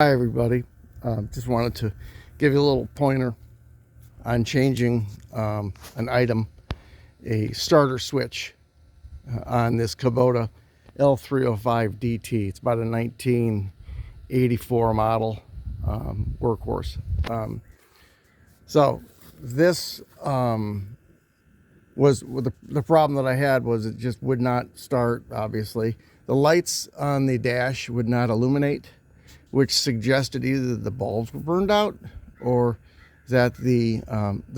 Hi everybody, just wanted to give you a little pointer on changing an item, a starter switch on this Kubota L305DT. It's about a 1984 model workhorse. So this was the problem that I had was it just would not start. Obviously, the lights on the dash would not illuminate, which suggested either the bulbs were burned out or that the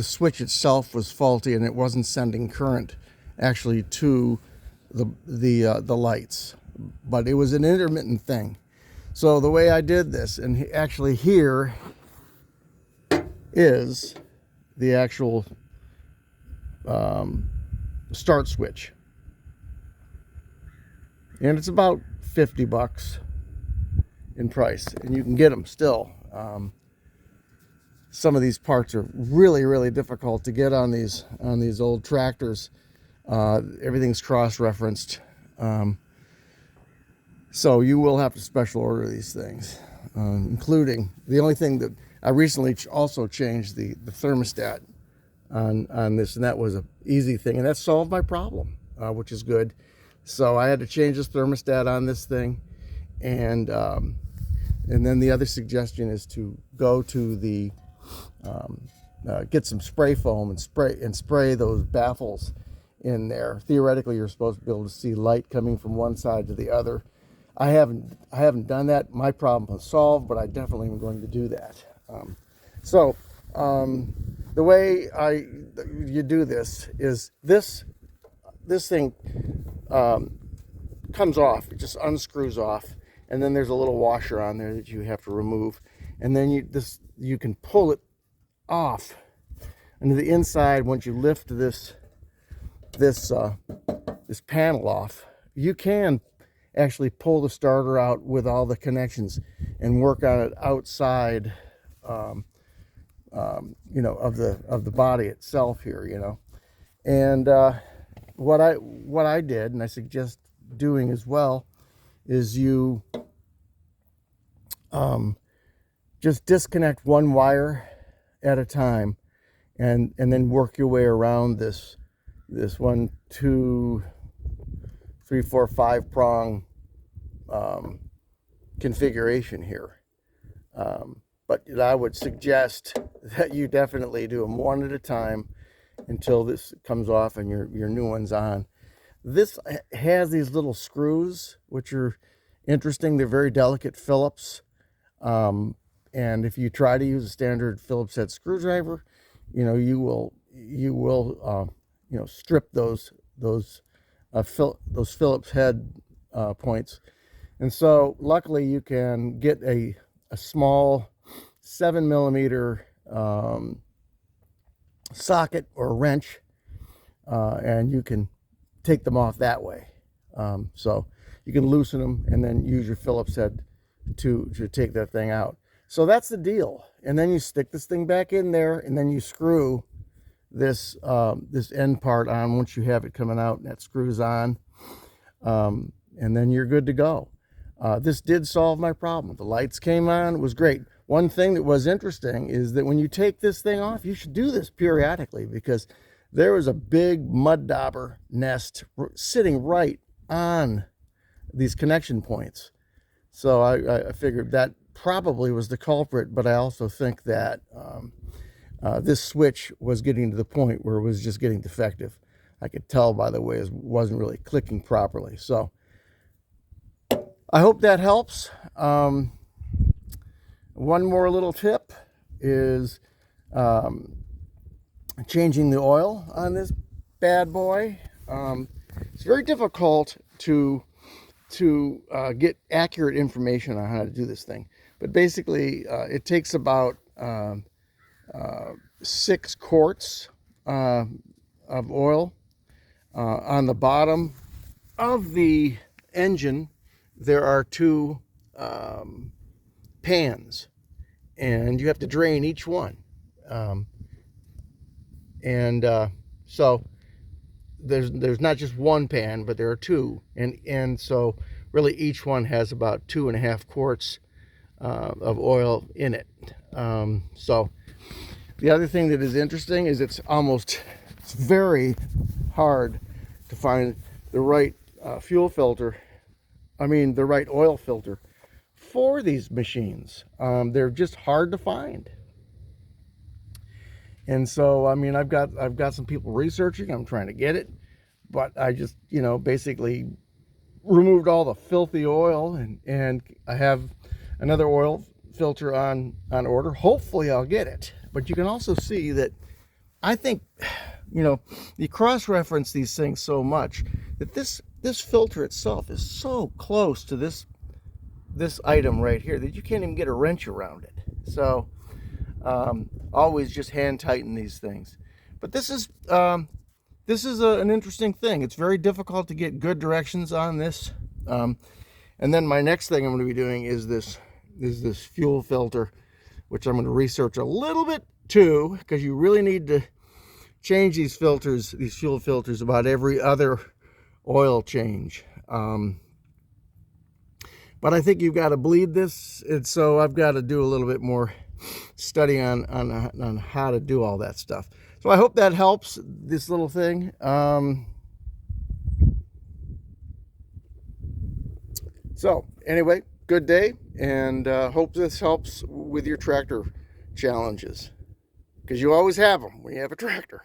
switch itself was faulty and it wasn't sending current actually to the lights. But it was an intermittent thing. So the way I did this, and actually here is the actual start switch, and it's about 50 bucks in price, and you can get them still. Some of these parts are really difficult to get on these old tractors. Everything's cross-referenced, so you will have to special order these things, including the only thing that I recently also changed the thermostat on this, and that was an easy thing, and that solved my problem, which is good. So I had to change this thermostat on this thing, and then the other suggestion is to go to the get some spray foam and spray those baffles in there. Theoretically, you're supposed to be able to see light coming from one side to the other. I haven't done that. My problem was solved, but I definitely am going to do that. The way you do this is this thing comes off. It just unscrews off, and then there's a little washer on there that you have to remove, and then you can pull it off. And to the inside, once you lift this panel off, you can actually pull the starter out with all the connections and work on it outside, of the body itself here, And what I did, and I suggest doing as well, is you just disconnect one wire at a time, and then work your way around this 1, 2, 3, 4, 5 prong configuration here. But I would suggest that you definitely do them one at a time until this comes off and your new one's on. This has these little screws, which are interesting. They're very delicate Phillips. And if you try to use a standard Phillips head screwdriver, you will strip those Phillips head points. And so luckily you can get a small 7mm socket or wrench, and you can take them off that way. So you can loosen them and then use your Phillips head to take that thing out. So that's the deal. And then you stick this thing back in there, and then you screw this end part on once you have it coming out, and that screws on, and then you're good to go. This did solve my problem. The lights came on. It was great. One thing that was interesting is that when you take this thing off, you should do this periodically, because there was a big mud dauber nest sitting right on these connection points. So I figured that probably was the culprit, but I also think that this switch was getting to the point where it was just getting defective. I could tell by the way it wasn't really clicking properly. So I hope that helps. One more little tip is changing the oil on this bad boy. It's very difficult to get accurate information on how to do this thing, but basically it takes about 6 quarts of oil. On the bottom of the engine there are 2 pans, and you have to drain each one. So there's not just one pan, but there are 2, and so really each one has about 2.5 quarts of oil in it. So the other thing that is interesting is it's very hard to find the right fuel filter. I mean, the right oil filter for these machines. They're just hard to find. And so, I mean, I've got some people researching. I'm trying to get it, but I just, basically removed all the filthy oil, and I have another oil filter on order. Hopefully I'll get it. But you can also see that I think, you cross-reference these things so much that this filter itself is so close to this item right here that you can't even get a wrench around it. So always just hand tighten these things. But this is an interesting thing. It's very difficult to get good directions on this. And then my next thing I'm going to be doing is this fuel filter, which I'm going to research a little bit too, because you really need to change these fuel filters about every other oil change. But I think you've got to bleed this, and so I've got to do a little bit more study on how to do all that stuff. So I hope that helps, this little thing. So anyway, good day, and hope this helps with your tractor challenges, because you always have them when you have a tractor.